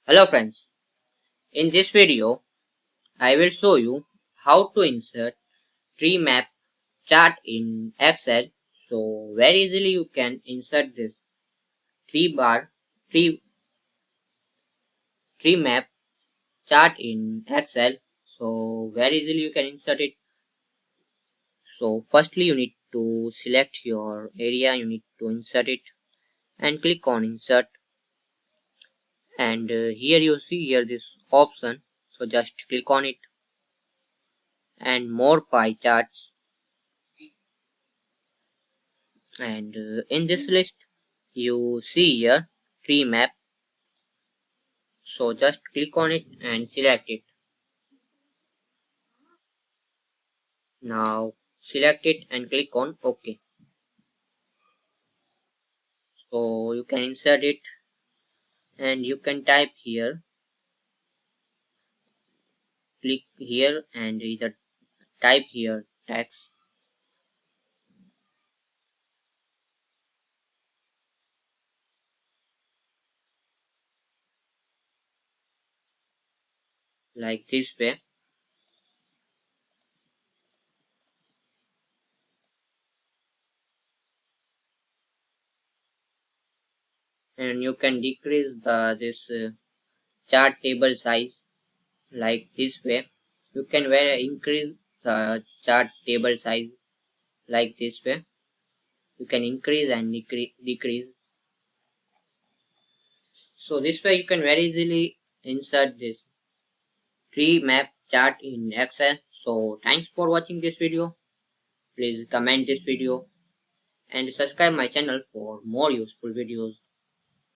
Hello friends, in this video I will show you how to insert tree map chart in Excel. So very easily you can insert this tree bar tree tree map chart in Excel. So very easily you can insert it. So firstly you need to select your area, you need to insert it and click on insert, and here you see here this option, so just click on it and more pie charts, and in this list you see here tree map, so just click on it and select it. Now select it and click on OK. So you can insert it and you can type here, click here and either type here text like this way, and you can decrease this chart table size like this way. You can increase the chart table size like this way. You can increase and decrease. So this way you can very easily insert this tree map chart in Excel. So thanks for watching this video. Please comment this video and subscribe my channel for more useful videos.